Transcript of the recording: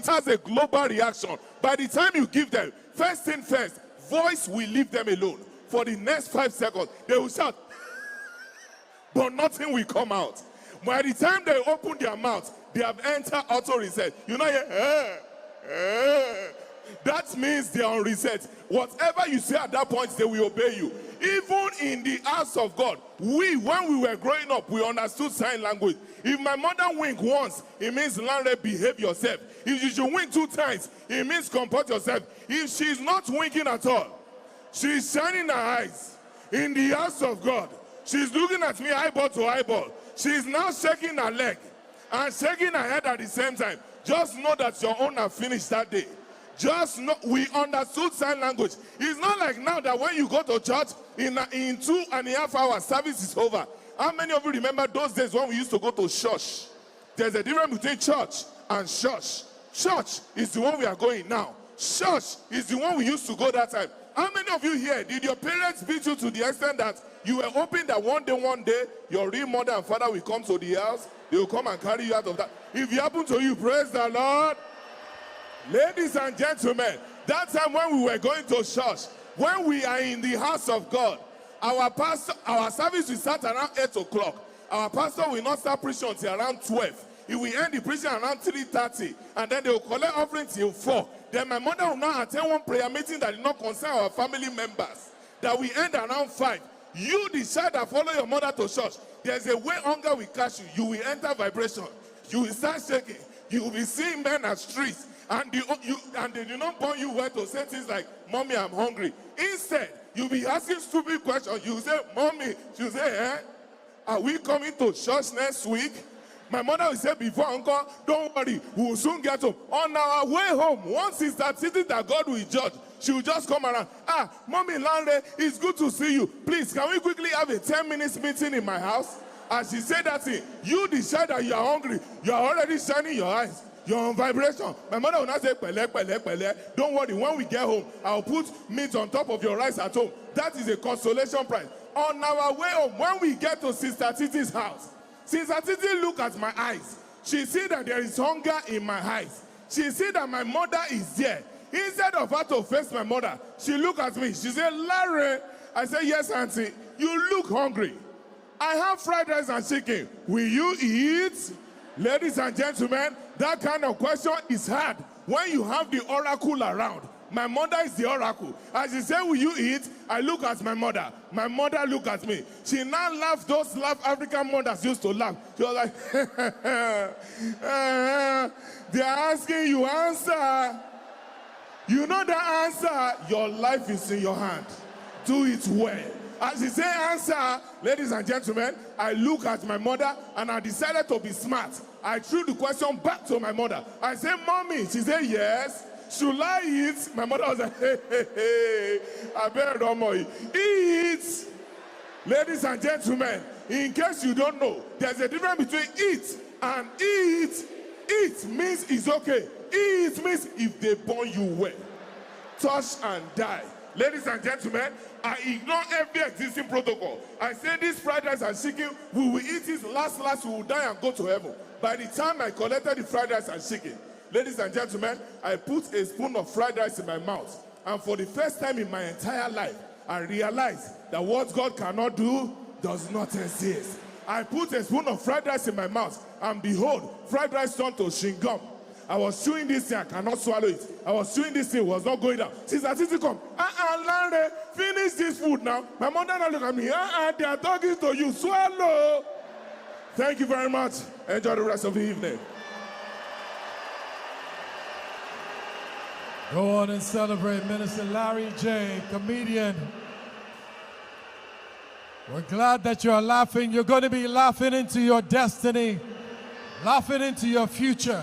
it has a global reaction. By the time you give them, first thing first, voice will leave them alone. For the next 5 seconds, they will shout, but nothing will come out. By the time they open their mouth, they have entered auto reset. You know, that means they are on reset. Whatever you say at that point, they will obey you. Even in the house of God, when we were growing up, we understood sign language. If my mother wink once, it means Lanre, behave yourself. If you should wink 2 times, it means comport yourself. If she's not winking at all, she's shining her eyes in the house of God. She's looking at me eyeball to eyeball. She's now shaking her leg and shaking her head at the same time. Just know that your own have finished that day. Just know, we understood sign language. It's not like now that when you go to church, in 2.5 hours, service is over. How many of you remember those days when we used to go to church? There's a difference between church and church. Church is the one we are going now. Church is the one we used to go that time. How many of you here, did your parents beat you to the extent that you were hoping that one day, your real mother and father will come to the house, they will come and carry you out of that? If it happened to you, praise the Lord. Ladies and gentlemen, that time when we were going to church, when we are in the house of God, our service will start around 8 o'clock. Our pastor will not start preaching until around 12. He will end the preaching around 3:30, and then they will collect offering till 4. Then my mother will now attend one prayer meeting that did not concern our family members, that will end around 5. You decide to follow your mother to church. There's a way hunger will catch you. You will enter vibration. You will start shaking. You will be seeing men at streets. And they do not point you where to say things like, Mommy, I'm hungry. Instead, you'll be asking stupid questions. You say, Mommy, she'll say, are we coming to church next week? My mother will say before, Uncle, don't worry, we'll soon get home. On our way home, once it's that city that God will judge, she will just come around. Mommy Lanre, it's good to see you. Please, can we quickly have a 10 minutes meeting in my house? As she said that thing, you decide that you are hungry. You are already shining your eyes. You're on vibration. My mother will not say, pele, pele, pele. Don't worry, when we get home, I'll put meat on top of your rice at home. That is a consolation prize. On our way home, when we get to Sister Titi's house, Sister Titi look at my eyes. She see that there is hunger in my eyes. She see that my mother is there. Instead of her to face my mother, she look at me. She said, Larry. I said, yes, auntie. You look hungry. I have fried rice and chicken. Will you eat? Ladies and gentlemen, that kind of question is hard when you have the oracle around. My mother is the oracle. As she said, will you eat? I look at my mother. My mother look at me. She now laughs those African mothers used to laugh. She was like, they're asking you answer. You know the answer. Your life is in your hand. Do it well. As she said answer, ladies and gentlemen, I look at my mother and I decided to be smart. I threw the question back to my mother. I said, Mommy. She said, yes. Should I eat? My mother was like, I better don't know. Eat. Ladies and gentlemen, in case you don't know, there's a difference between eat and eat. Eat means it's okay. Eat means if they burn you well. Touch and die. Ladies and gentlemen, I ignore every existing protocol. I say this fried rice and chicken, we will eat it last, we will die and go to heaven. By the time I collected the fried rice and chicken, ladies and gentlemen, I put a spoon of fried rice in my mouth. And for the first time in my entire life, I realized that what God cannot do does not exist. I put a spoon of fried rice in my mouth, and behold, fried rice turned to chewing-gum. I was chewing this thing, I cannot swallow it. I was chewing this thing, it was not going down. Sister Titi come, Lanre, finish this food now. My mother now look at me, they are talking to you, swallow. Thank you very much. Enjoy the rest of the evening. Go on and celebrate Minister Larry J., comedian. We're glad that you're laughing. You're going to be laughing into your destiny, laughing into your future.